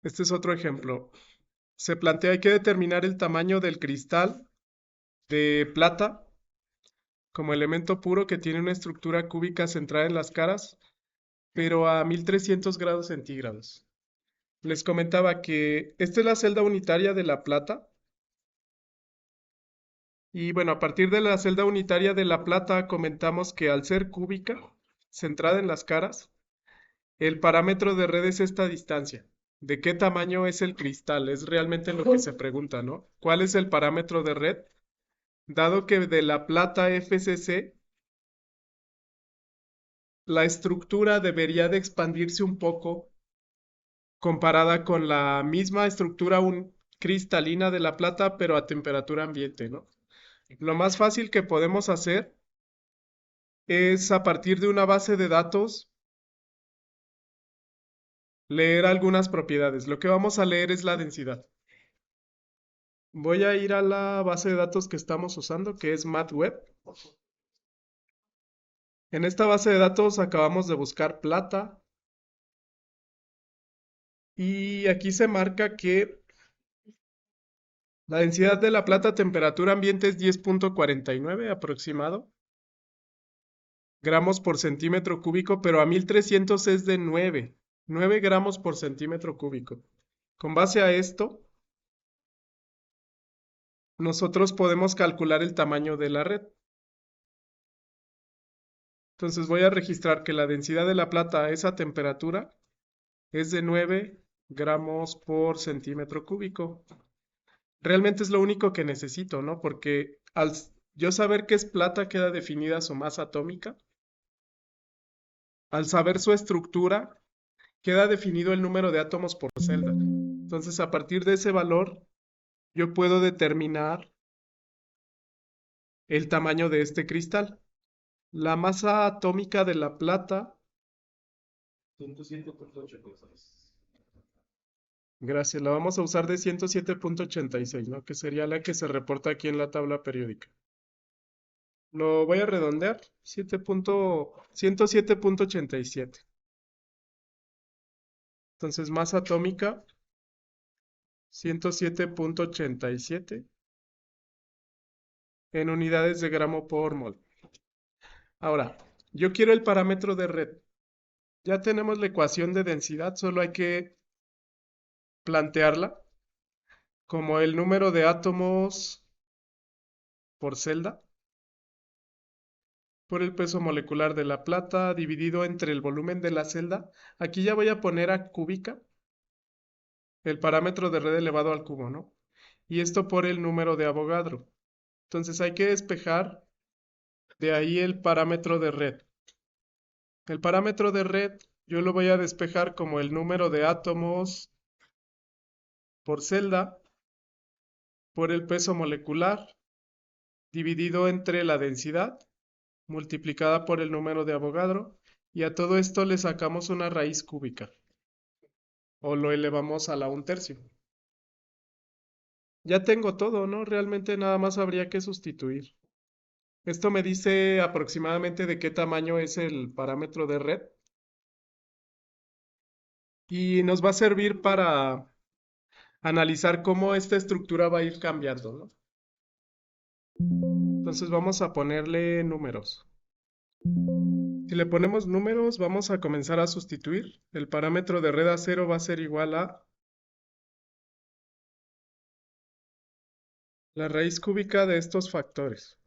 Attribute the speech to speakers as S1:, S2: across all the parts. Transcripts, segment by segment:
S1: Este es otro ejemplo. Se plantea hay que determinar el tamaño del cristal de plata como elemento puro que tiene una estructura cúbica centrada en las caras, pero a 1300 grados centígrados. Les comentaba que esta es la celda unitaria de la plata. Y bueno, a partir de la celda unitaria de la plata comentamos que al ser cúbica, centrada en las caras, el parámetro de red es esta distancia. ¿De qué tamaño es el cristal? Es realmente lo que se pregunta, ¿no? ¿Cuál es el parámetro de red? Dado que de la plata FCC, la estructura debería de expandirse un poco comparada con la misma estructura cristalina de la plata, pero a temperatura ambiente, ¿no? Lo más fácil que podemos hacer es a partir de una base de datos leer algunas propiedades. Lo que vamos a leer es la densidad. Voy a ir a la base de datos que estamos usando, que es MathWeb. En esta base de datos acabamos de buscar plata y aquí se marca que la densidad de la plata a temperatura ambiente es 10.49 aproximado gramos por centímetro cúbico, pero a 1300 es de 9 gramos por centímetro cúbico. Con base a esto, nosotros podemos calcular el tamaño de la red. Entonces voy a registrar que la densidad de la plata a esa temperatura es de 9 gramos por centímetro cúbico. Realmente es lo único que necesito, ¿no? Porque al yo saber qué es plata queda definida su masa atómica. Al saber su estructura queda definido el número de átomos por celda. Entonces a partir de ese valor yo puedo determinar el tamaño de este cristal. La masa atómica de la plata, 107.86. Gracias, la vamos a usar de 107.86, ¿no? Que sería la que se reporta aquí en la tabla periódica. Lo voy a redondear, 107.87. Entonces, masa atómica, 107.87 en unidades de gramo por mol. Ahora, yo quiero el parámetro de red. Ya tenemos la ecuación de densidad, solo hay que plantearla como el número de átomos por celda por el peso molecular de la plata dividido entre el volumen de la celda. Aquí ya voy a poner a cúbica el parámetro de red elevado al cubo, ¿no? Y esto por el número de Avogadro. Entonces hay que despejar de ahí el parámetro de red. El parámetro de red yo lo voy a despejar como el número de átomos por celda por el peso molecular dividido entre la densidad multiplicada por el número de Avogadro, y a todo esto le sacamos una raíz cúbica o lo elevamos a la 1/3. Ya tengo todo, ¿no? Realmente nada más habría que sustituir. Esto me dice aproximadamente de qué tamaño es el parámetro de red y nos va a servir para analizar cómo esta estructura va a ir cambiando, ¿no? Entonces vamos a ponerle números. Si le ponemos números, vamos a comenzar a sustituir. El parámetro de red a 0 va a ser igual a la raíz cúbica de estos factores.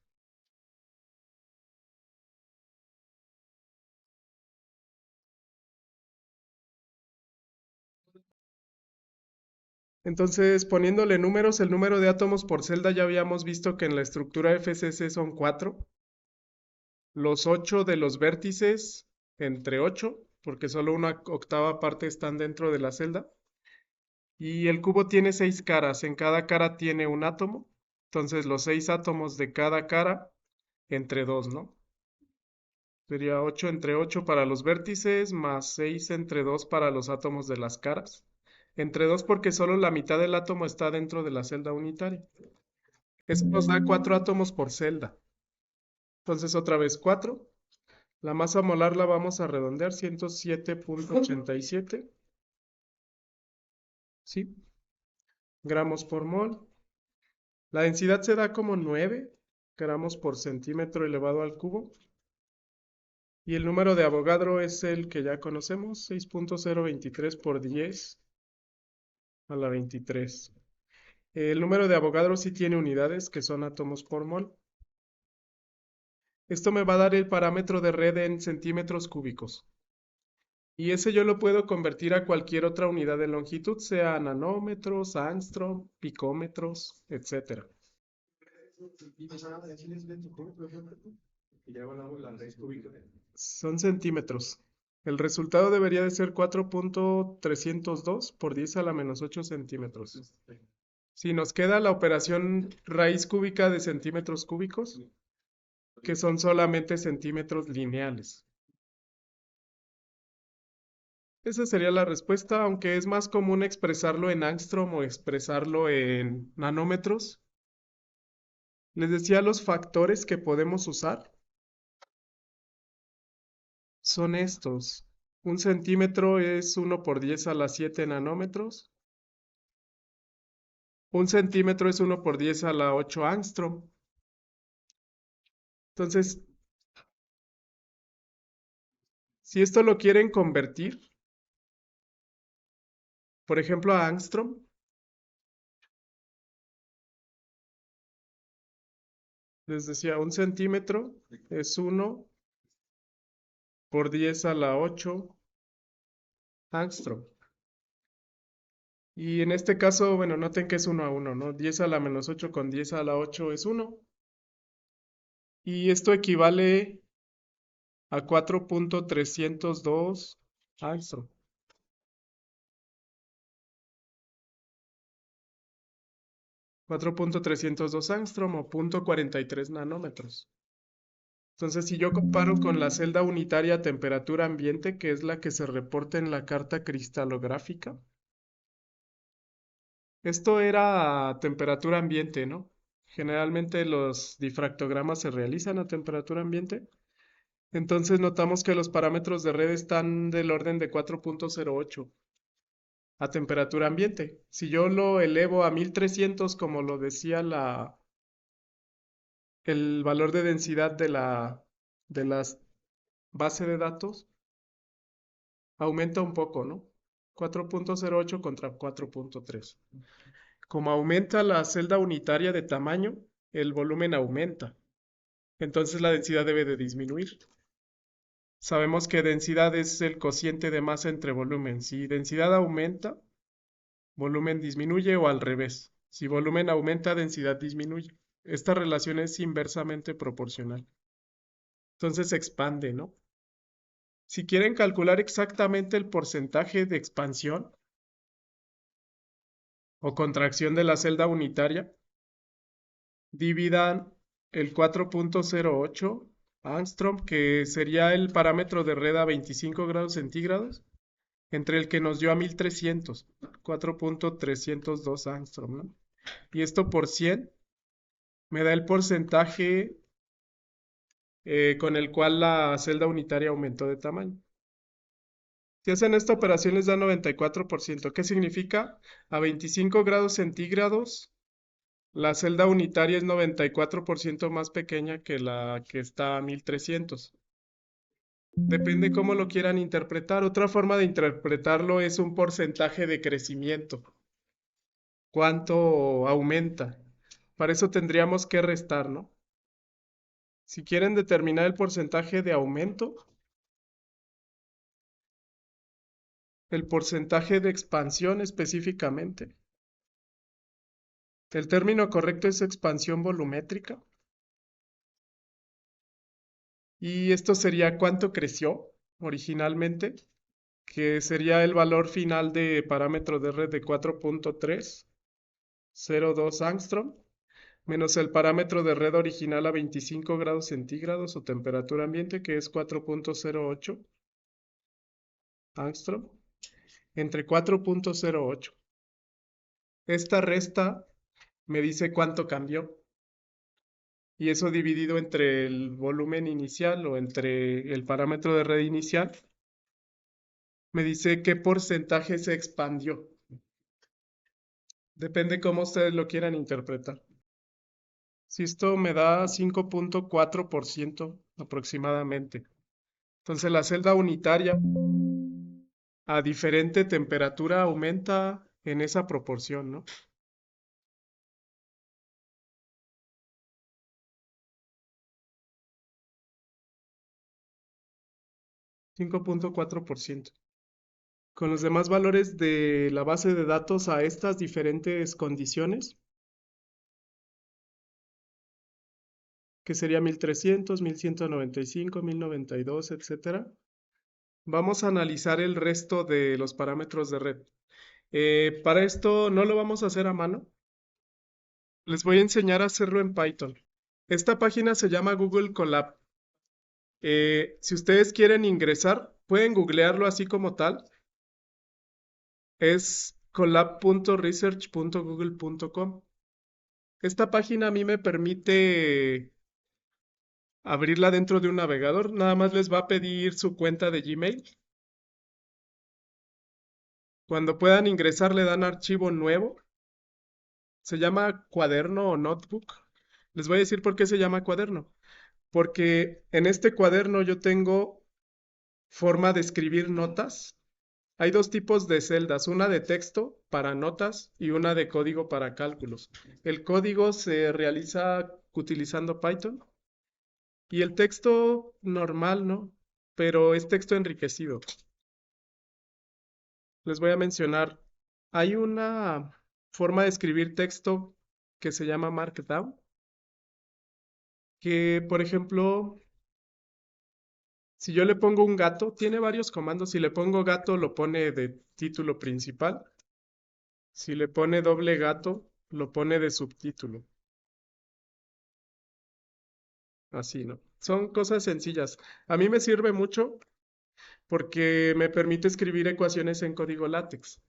S1: Entonces, poniéndole números, el número de átomos por celda ya habíamos visto que en la estructura FCC son 4. Los 8 de los vértices entre 8, porque solo una octava parte están dentro de la celda. Y el cubo tiene 6 caras, en cada cara tiene un átomo. Entonces los 6 átomos de cada cara entre 2, ¿no? Sería 8 entre 8 para los vértices, más 6 entre 2 para los átomos de las caras. Entre 2 porque solo la mitad del átomo está dentro de la celda unitaria. Eso nos da 4 átomos por celda. Entonces otra vez 4. La masa molar la vamos a redondear, 107.87. ¿sí? Gramos por mol. La densidad se da como 9 gramos por centímetro elevado al cubo. Y el número de Avogadro es el que ya conocemos, 6.023 por 10 a la 23. El número de Avogadro sí tiene unidades, que son átomos por mol. Esto me va a dar el parámetro de red en centímetros cúbicos. Y ese yo lo puedo convertir a cualquier otra unidad de longitud, sea nanómetros, angstrom, picómetros, etc. Son centímetros. El resultado debería de ser 4.302 por 10 a la menos 8 centímetros. Si nos queda la operación raíz cúbica de centímetros cúbicos, que son solamente centímetros lineales. Esa sería la respuesta, aunque es más común expresarlo en angstrom o expresarlo en nanómetros. Les decía los factores que podemos usar son estos. Un centímetro es 1 por 10 a la 7 nanómetros. Un centímetro es 1 por 10 a la 8 angstrom. Entonces, si esto lo quieren convertir, por ejemplo, a angstrom, les decía, un centímetro es 1 por 10 a la 8 angstrom. Y en este caso, bueno, noten que es 1 a 1, ¿no? 10 a la menos 8 con 10 a la 8 es 1. Y esto equivale a 4.302 angstrom. 4.302 angstrom o 0.43 nanómetros. Entonces, si yo comparo con la celda unitaria temperatura ambiente, que es la que se reporta en la carta cristalográfica, esto era a temperatura ambiente, ¿no? Generalmente los difractogramas se realizan a temperatura ambiente. Entonces notamos que los parámetros de red están del orden de 4.08 a temperatura ambiente. Si yo lo elevo a 1300, como lo decía el valor de densidad de las base de datos, aumenta un poco, ¿no? 4.08 contra 4.3. Como aumenta la celda unitaria de tamaño, el volumen aumenta. Entonces la densidad debe de disminuir. Sabemos que densidad es el cociente de masa entre volumen. Si densidad aumenta, volumen disminuye o al revés. Si volumen aumenta, densidad disminuye. Esta relación es inversamente proporcional. Entonces se expande, ¿no? Si quieren calcular exactamente el porcentaje de expansión o contracción de la celda unitaria, dividan el 4.08 angstrom, que sería el parámetro de red a 25 grados centígrados, entre el que nos dio a 1300, 4.302 angstrom, ¿no? Y esto por 100 me da el porcentaje con el cual la celda unitaria aumentó de tamaño. Si hacen esta operación les da 94%. ¿Qué significa? A 25 grados centígrados, la celda unitaria es 94% más pequeña que la que está a 1300. Depende cómo lo quieran interpretar. Otra forma de interpretarlo es un porcentaje de crecimiento. ¿Cuánto aumenta? Para eso tendríamos que restar, ¿no? Si quieren determinar el porcentaje de aumento, el porcentaje de expansión específicamente. El término correcto es expansión volumétrica. Y esto sería cuánto creció originalmente, que sería el valor final de parámetro de red de 4.302 angstrom, menos el parámetro de red original a 25 grados centígrados o temperatura ambiente, que es 4.08 angstrom, entre 4.08. Esta resta me dice cuánto cambió. Y eso dividido entre el volumen inicial o entre el parámetro de red inicial, me dice qué porcentaje se expandió. Depende cómo ustedes lo quieran interpretar. Si esto me da 5.4% aproximadamente. Entonces la celda unitaria a diferente temperatura aumenta en esa proporción, ¿no? 5.4%. Con los demás valores de la base de datos a estas diferentes condiciones, que sería 1300, 1195, 1092, etcétera, vamos a analizar el resto de los parámetros de red. Para esto no lo vamos a hacer a mano. Les voy a enseñar a hacerlo en Python. Esta página se llama Google Colab. Si ustedes quieren ingresar, pueden googlearlo así como tal. Es colab.research.google.com. Esta página a mí me permite abrirla dentro de un navegador. Nada más les va a pedir su cuenta de Gmail. Cuando puedan ingresar le dan archivo nuevo. Se llama cuaderno o notebook. Les voy a decir por qué se llama cuaderno. Porque en este cuaderno yo tengo forma de escribir notas. Hay dos tipos de celdas, una de texto para notas y una de código para cálculos. El código se realiza utilizando Python y el texto normal, ¿no? Pero es texto enriquecido. Les voy a mencionar, hay una forma de escribir texto que se llama Markdown, que por ejemplo, si yo le pongo un gato, tiene varios comandos. Si le pongo gato, lo pone de título principal. Si le pone doble gato, lo pone de subtítulo. Así, ¿no? Son cosas sencillas. A mí me sirve mucho porque me permite escribir ecuaciones en código látex.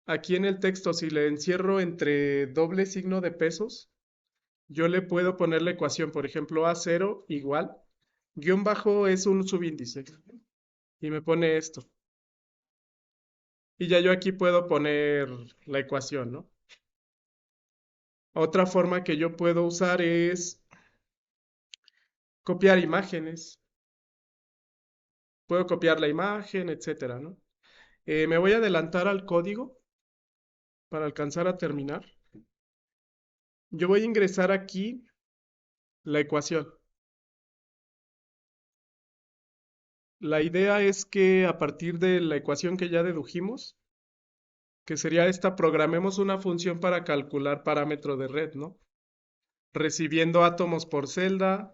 S1: Aquí en el texto, si le encierro entre doble signo de pesos, yo le puedo poner la ecuación, por ejemplo, A0 igual, guión bajo es un subíndice, y me pone esto. Y ya yo aquí puedo poner la ecuación, ¿no? Otra forma que yo puedo usar es copiar imágenes. Puedo copiar la imagen, etcétera, ¿no? Me voy a adelantar al código para alcanzar a terminar. Yo voy a ingresar aquí la ecuación. La idea es que a partir de la ecuación que ya dedujimos, que sería esta, programemos una función para calcular parámetro de red, ¿no? Recibiendo átomos por celda,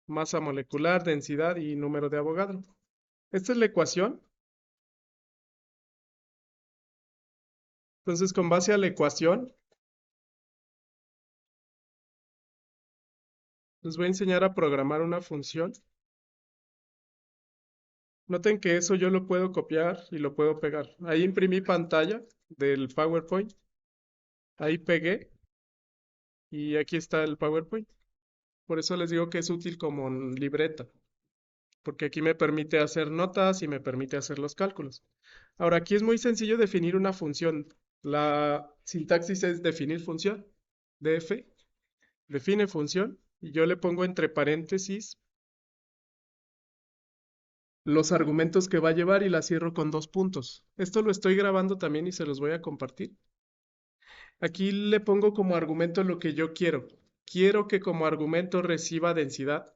S1: masa molecular, densidad y número de Avogadro. Esta es la ecuación. Entonces, con base a la ecuación, les voy a enseñar a programar una función. Noten que eso yo lo puedo copiar y lo puedo pegar. Ahí imprimí pantalla del PowerPoint. Ahí pegué y aquí está el PowerPoint. Por eso les digo que es útil como libreta, porque aquí me permite hacer notas y me permite hacer los cálculos. Ahora, aquí es muy sencillo definir una función. La sintaxis es definir función, df, define función, y yo le pongo entre paréntesis los argumentos que va a llevar y la cierro con dos puntos. Esto lo estoy grabando también y se los voy a compartir. Aquí le pongo como argumento lo que yo quiero. Quiero que como argumento reciba densidad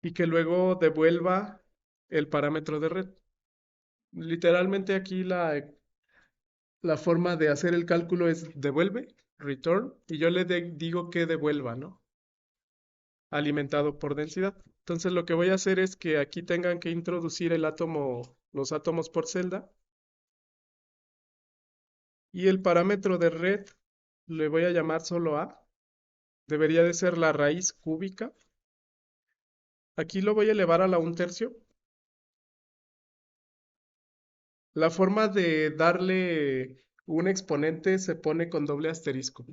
S1: y que luego devuelva el parámetro de red. Literalmente aquí la forma de hacer el cálculo es devuelve, return, y yo le digo que devuelva, ¿no? Alimentado por densidad. Entonces lo que voy a hacer es que aquí tengan que introducir el átomo, los átomos por celda, y el parámetro de red le voy a llamar solo A. Debería de ser la raíz cúbica. Aquí lo voy a elevar a la 1/3. La forma de darle un exponente se pone con doble asterisco.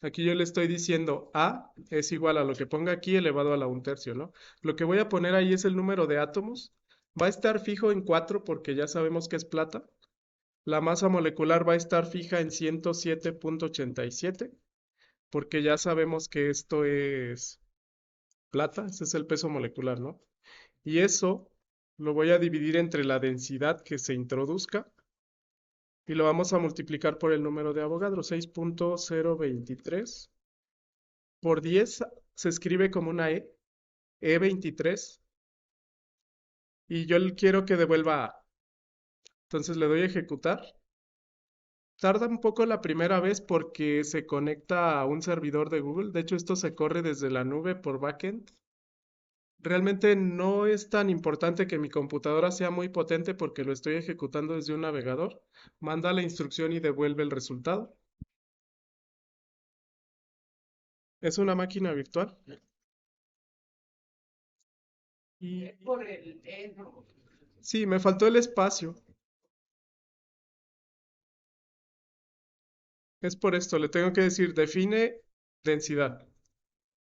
S1: Aquí yo le estoy diciendo A es igual a lo que ponga aquí elevado a la 1/3, ¿no? Lo que voy a poner ahí es el número de átomos. Va a estar fijo en 4 porque ya sabemos que es plata. La masa molecular va a estar fija en 107,87 porque ya sabemos que esto es plata, ese es el peso molecular, ¿no? Y eso lo voy a dividir entre la densidad que se introduzca y lo vamos a multiplicar por el número de Avogadro, 6,023 por 10 se escribe como una E23, y yo quiero que devuelva A. Entonces le doy a ejecutar. Tarda un poco la primera vez porque se conecta a un servidor de Google. De hecho, esto se corre desde la nube por backend. Realmente no es tan importante que mi computadora sea muy potente porque lo estoy ejecutando desde un navegador. Manda la instrucción y devuelve el resultado. Es una máquina virtual. Y sí, me faltó el espacio. Es por esto, le tengo que decir define densidad.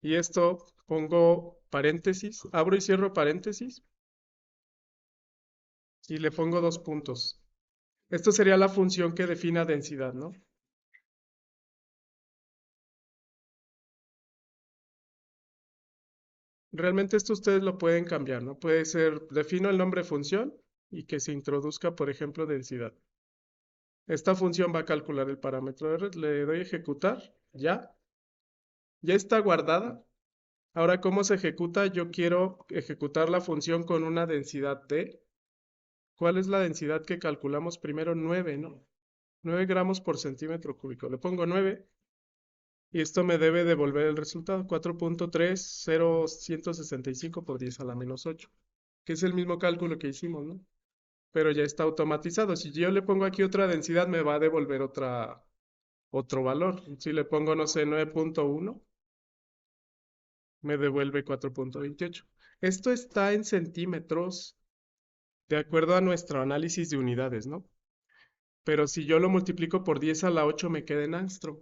S1: Y esto pongo paréntesis, abro y cierro paréntesis y le pongo dos puntos. Esto sería la función que defina densidad, ¿no? Realmente esto ustedes lo pueden cambiar, ¿no? Puede ser, defino el nombre función y que se introduzca, por ejemplo, densidad. Esta función va a calcular el parámetro de red. Le doy a ejecutar, ya. Ya está guardada. Ahora, ¿cómo se ejecuta? Yo quiero ejecutar la función con una densidad D. ¿Cuál es la densidad que calculamos primero? 9, ¿no? 9 gramos por centímetro cúbico. Le pongo 9 y esto me debe devolver el resultado, 4,30165 por 10 a la menos 8, que es el mismo cálculo que hicimos, ¿no? Pero ya está automatizado. Si yo le pongo aquí otra densidad, me va a devolver otro valor. Si le pongo, no sé, 9,1, me devuelve 4,28. Esto está en centímetros de acuerdo a nuestro análisis de unidades, ¿no? Pero si yo lo multiplico por 10 a la 8 me queda en angstrom.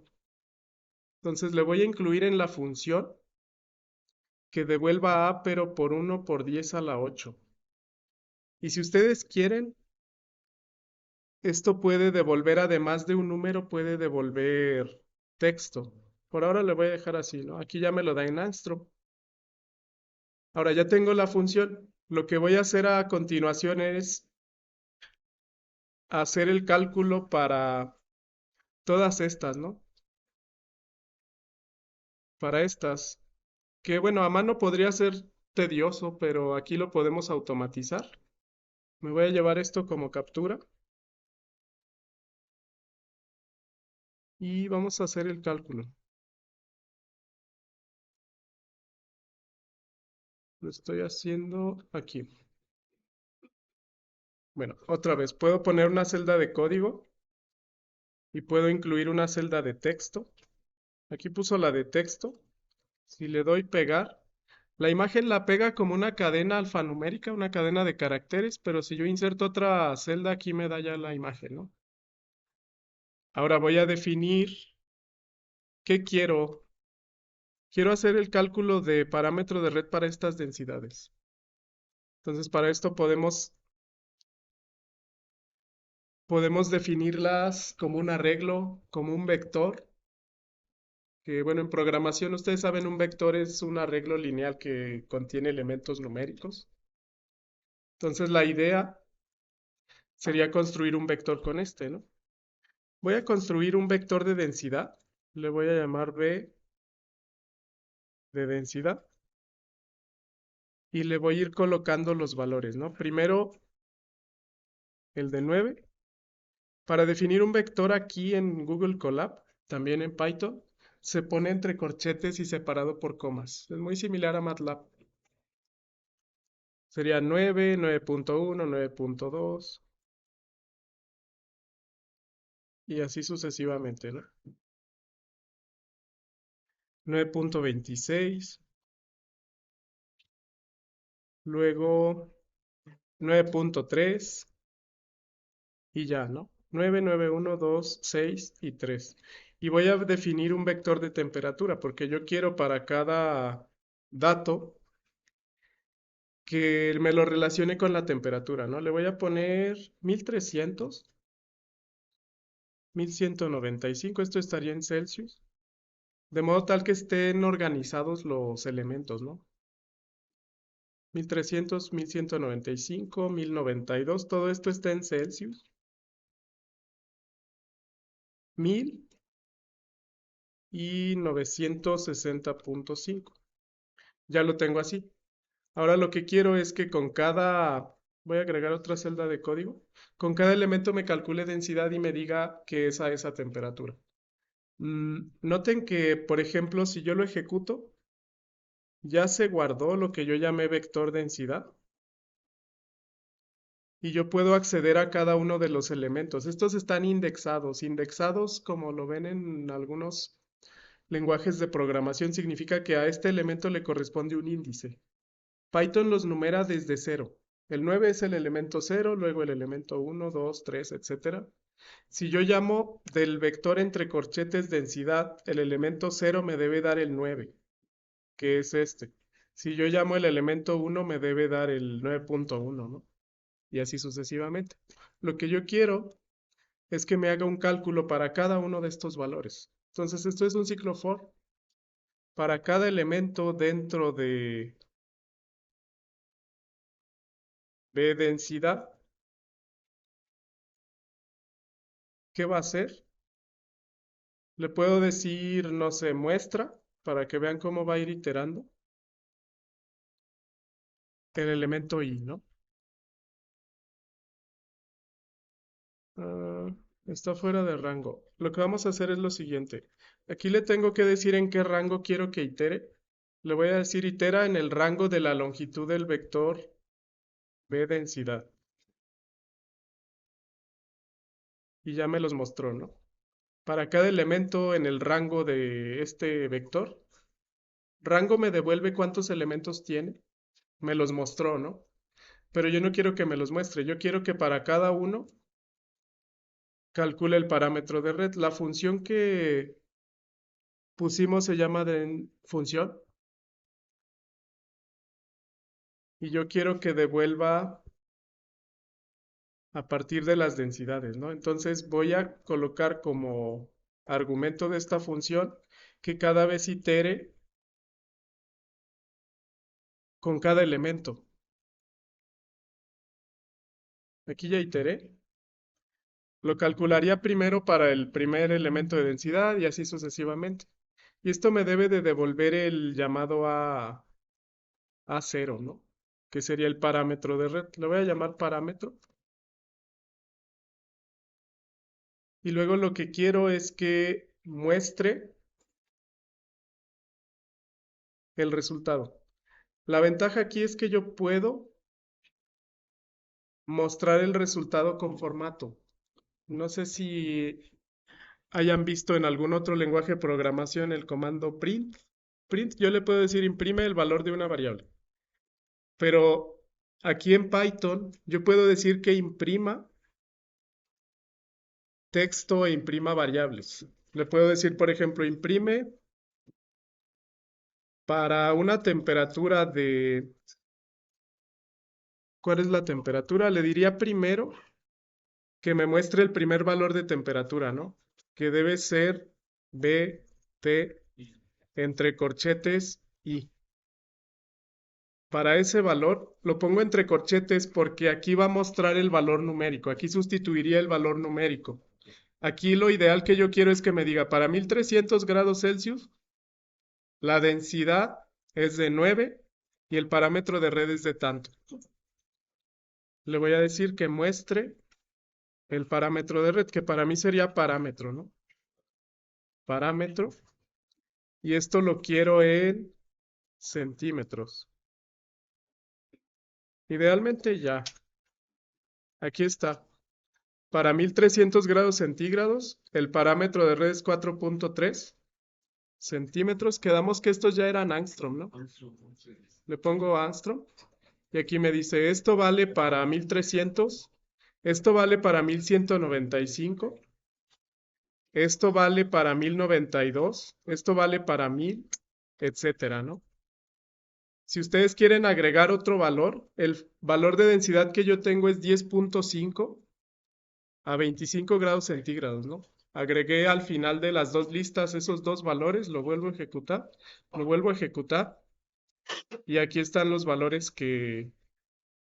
S1: Entonces le voy a incluir en la función que devuelva A, pero por 1 por 10 a la 8. Y si ustedes quieren, esto puede devolver, además de un número, puede devolver texto. Por ahora le voy a dejar así, ¿no? Aquí ya me lo da en angstrom. Ahora ya tengo la función. Lo que voy a hacer a continuación es hacer el cálculo para todas estas, ¿no? Para estas. Que bueno, a mano podría ser tedioso, pero aquí lo podemos automatizar. Me voy a llevar esto como captura y vamos a hacer el cálculo. Lo estoy haciendo aquí. Bueno, otra vez, puedo poner una celda de código y puedo incluir una celda de texto. Aquí puso la de texto. Si le doy pegar, la imagen la pega como una cadena alfanumérica, una cadena de caracteres, pero si yo inserto otra celda, aquí me da ya la imagen, ¿no? Ahora voy a definir qué quiero. Quiero hacer el cálculo de parámetro de red para estas densidades. Entonces, para esto podemos definirlas como un arreglo, como un vector, que bueno, en programación ustedes saben, un vector es un arreglo lineal que contiene elementos numéricos. Entonces, la idea sería construir un vector con este, ¿no? Voy a construir un vector de densidad, le voy a llamar B de densidad, y le voy a ir colocando los valores, ¿no? Primero el de 9. Para definir un vector aquí en Google Colab, también en Python, se pone entre corchetes y separado por comas. Es muy similar a MATLAB. Sería 9, 9,1, 9,2 y así sucesivamente, ¿no? 9,26, luego 9,3 y ya, ¿no? 9, 9, 1, 2, 6 y 3. Y voy a definir un vector de temperatura porque yo quiero para cada dato que me lo relacione con la temperatura, ¿no? Le voy a poner 1300 1195, esto estaría en Celsius, de modo tal que estén organizados los elementos, ¿no? 1300, 1195, 1092, todo esto está en Celsius. 1000 y 960.5. Ya lo tengo así. Ahora lo que quiero es que con cada, voy a agregar otra celda de código, con cada elemento me calcule densidad y me diga que es a esa temperatura. Noten que, por ejemplo, si yo lo ejecuto, ya se guardó lo que yo llamé vector densidad y yo puedo acceder a cada uno de los elementos. Estos están indexados. Indexados, como lo ven en algunos lenguajes de programación, significa que a este elemento le corresponde un índice. Python los numera desde 0. El 9 es el elemento 0, luego el elemento 1, 2, 3, etc. Si yo llamo del vector entre corchetes densidad, el elemento 0 me debe dar el 9, que es este. Si yo llamo el elemento 1, me debe dar el 9.1, ¿no? Y así sucesivamente. Lo que yo quiero es que me haga un cálculo para cada uno de estos valores. Entonces, esto es un ciclo for. Para cada elemento dentro de densidad, ¿qué va a hacer? Le puedo decir, no sé, muestra, para que vean cómo va a ir iterando el elemento i, ¿no? Ah, está fuera de rango. Lo que vamos a hacer es lo siguiente. Aquí le tengo que decir en qué rango quiero que itere. Le voy a decir itera en el rango de la longitud del vector b densidad. Y ya me los mostró, ¿no? Para cada elemento en el rango de este vector, rango me devuelve cuántos elementos tiene. Me los mostró, ¿no? Pero yo no quiero que me los muestre. Yo quiero que para cada uno calcule el parámetro de red. La función que pusimos se llama función. Y yo quiero que devuelva a partir de las densidades, ¿no? Entonces voy a colocar como argumento de esta función que cada vez itere con cada elemento. Aquí ya iteré. Lo calcularía primero para el primer elemento de densidad y así sucesivamente. Y esto me debe de devolver el llamado A0, ¿no? Que sería el parámetro de red. Lo voy a llamar parámetro. Y luego lo que quiero es que muestre el resultado. La ventaja aquí es que yo puedo mostrar el resultado con formato. No sé si hayan visto en algún otro lenguaje de programación el comando print. Print, yo le puedo decir imprime el valor de una variable. Pero aquí en Python yo puedo decir que imprima texto e imprima variables. Le puedo decir, por ejemplo, imprime para una temperatura de... ¿Cuál es la temperatura? Le diría primero que me muestre el primer valor de temperatura, ¿no? Que debe ser B, T, entre corchetes, I. Para ese valor lo pongo entre corchetes porque aquí va a mostrar el valor numérico. Aquí sustituiría el valor numérico. Aquí lo ideal que yo quiero es que me diga, para 1300 grados Celsius, la densidad es de 9 y el parámetro de red es de tanto. Le voy a decir que muestre el parámetro de red, que para mí sería parámetro, ¿no? Parámetro. Y esto lo quiero en centímetros. Idealmente ya. Aquí está. Para 1300 grados centígrados, el parámetro de red es 4.3 centímetros. Quedamos que estos ya eran angstrom, ¿no? Le pongo angstrom. Y aquí me dice, esto vale para 1300, esto vale para 1195, esto vale para 1092, esto vale para 1000, etcétera, ¿no? Si ustedes quieren agregar otro valor, el valor de densidad que yo tengo es 10.5 a 25 grados centígrados, ¿no? Agregué al final de las dos listas esos dos valores, lo vuelvo a ejecutar y aquí están los valores que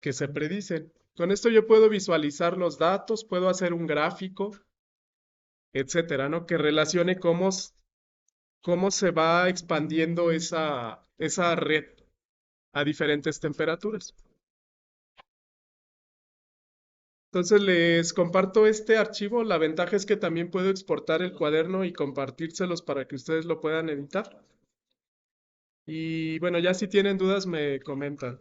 S1: se predicen. Con esto yo puedo visualizar los datos, puedo hacer un gráfico, etcétera, ¿no? Que relacione cómo se va expandiendo esa red a diferentes temperaturas. Entonces les comparto este archivo. La ventaja es que también puedo exportar el cuaderno y compartírselos para que ustedes lo puedan editar. Y bueno, ya si tienen dudas me comentan.